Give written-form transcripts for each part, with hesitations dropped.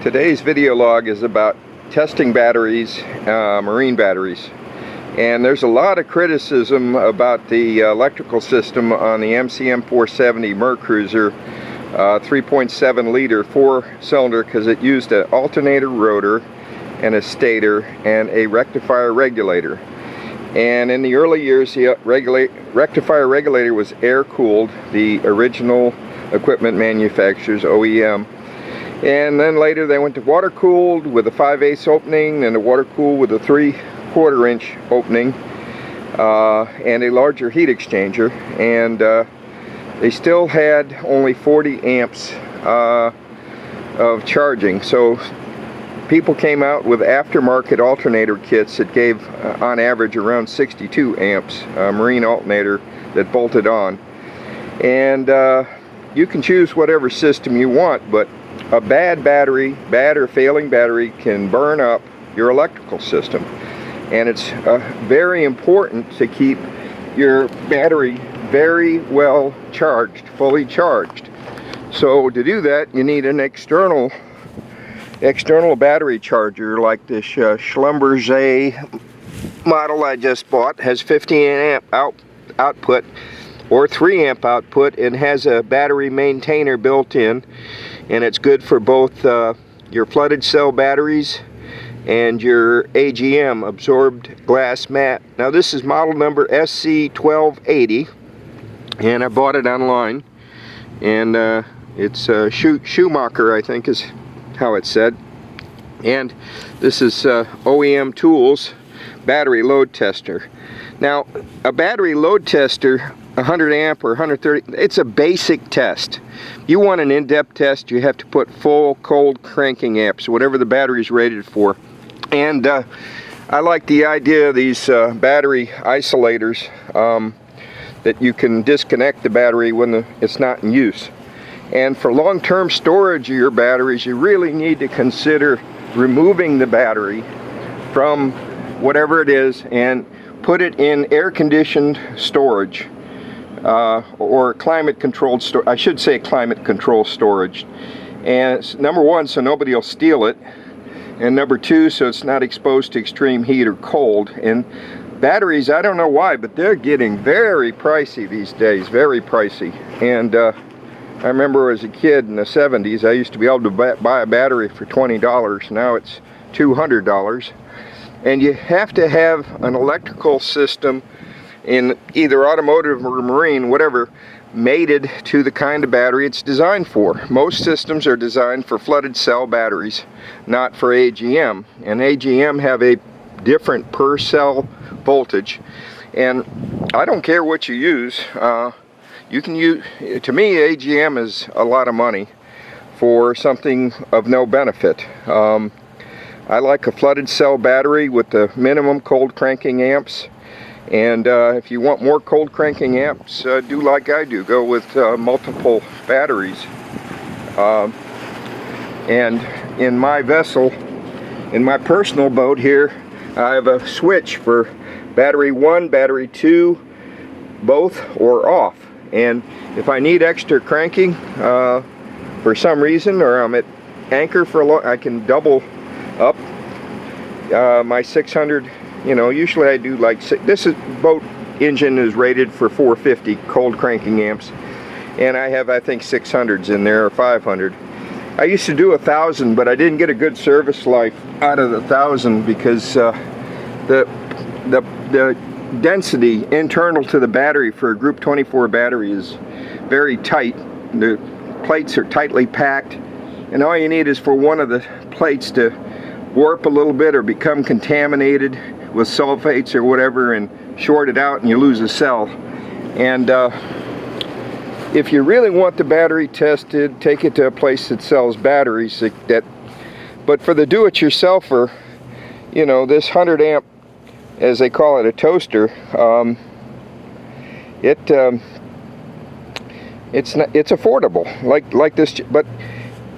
Today's video log is about testing batteries, marine batteries. And there's a lot of criticism about the electrical system on the MCM 470 Mercruiser 3.7 liter 4-cylinder because it used an alternator rotor and a stator and a rectifier regulator. And in the early years, the rectifier regulator was air cooled, the original equipment manufacturer's OEM. And then later they went to water cooled with a 5/8 opening and a water cooled with a 3/4 inch opening and a larger heat exchanger. And they still had only 40 amps of charging. So people came out with aftermarket alternator kits that gave on average around 62 amps, marine alternator that bolted on. And you can choose whatever system you want, but a bad battery, bad or failing battery, can burn up your electrical system. And it's very important to keep your battery very well charged, fully charged. So to do that, you need an external battery charger like this Schlumberger model I just bought. Has 15 amp output or 3 amp output and has a battery maintainer built in, and it's good for both your flooded cell batteries and your AGM, absorbed glass mat. Now this is model number SC1280 and I bought it online, and it's Schumacher, I think is how it's said. And this is OEM Tools battery load tester. Now a battery load tester, 100 amp or 130, it's a basic test. You want an in-depth test, you have to put full cold cranking amps, whatever the battery is rated for. And I like the idea of these battery isolators that you can disconnect the battery when it's not in use. And for long-term storage of your batteries, you really need to consider removing the battery from whatever it is and put it in air-conditioned storage. Or climate-controlled storage. I should say climate-controlled storage. And it's, number one, so nobody will steal it, and number two, so it's not exposed to extreme heat or cold. And batteries, I don't know why, but they're getting very pricey these days, very pricey. And I remember as a kid in the 70s, I used to be able to buy a battery for $20. Now it's $200. And you have to have an electrical system in either automotive or marine, whatever, mated to the kind of battery it's designed for. Most systems are designed for flooded cell batteries, not for AGM. And AGM have a different per cell voltage. And I don't care what you use. You can use, to me, AGM is a lot of money for something of no benefit. I like a flooded cell battery with the minimum cold cranking amps. And if you want more cold cranking amps, do like I do. Go with multiple batteries. And in my vessel, in my personal boat here, I have a switch for battery 1, battery 2, both or off. And if I need extra cranking for some reason, or I'm at anchor for a long, I can double up my 600. You know, usually I do like this boat engine is rated for 450 cold cranking amps, and I have, I think, 600s in there, or 500. I used to do 1,000, but I didn't get a good service life out of the 1,000 because the density internal to the battery for a Group 24 battery is very tight. The plates are tightly packed, and all you need is for one of the plates to warp a little bit or become contaminated with sulfates or whatever and short it out, and you lose a cell. And if you really want the battery tested, take it to a place that sells batteries but for the do-it-yourselfer, you know, this 100 amp, as they call it, a toaster, it's affordable like this, but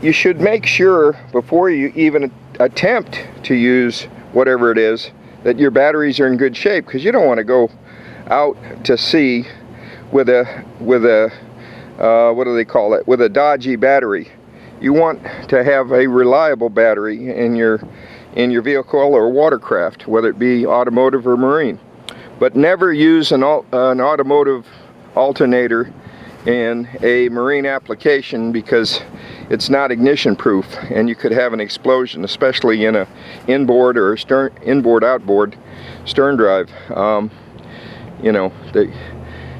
you should make sure before you even attempt to use whatever it is that your batteries are in good shape, because you don't want to go out to sea with a what do they call it, with a dodgy battery. you want to have a reliable battery in your vehicle or watercraft, whether it be automotive or marine. But never use an automotive alternator in a marine application, because it's not ignition proof and you could have an explosion, especially in a inboard or inboard-outboard stern drive. You know,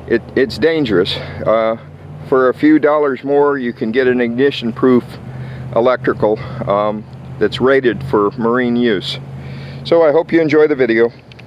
it's dangerous. For a few dollars more, you can get an ignition proof electrical that's rated for marine use. So I hope you enjoy the video.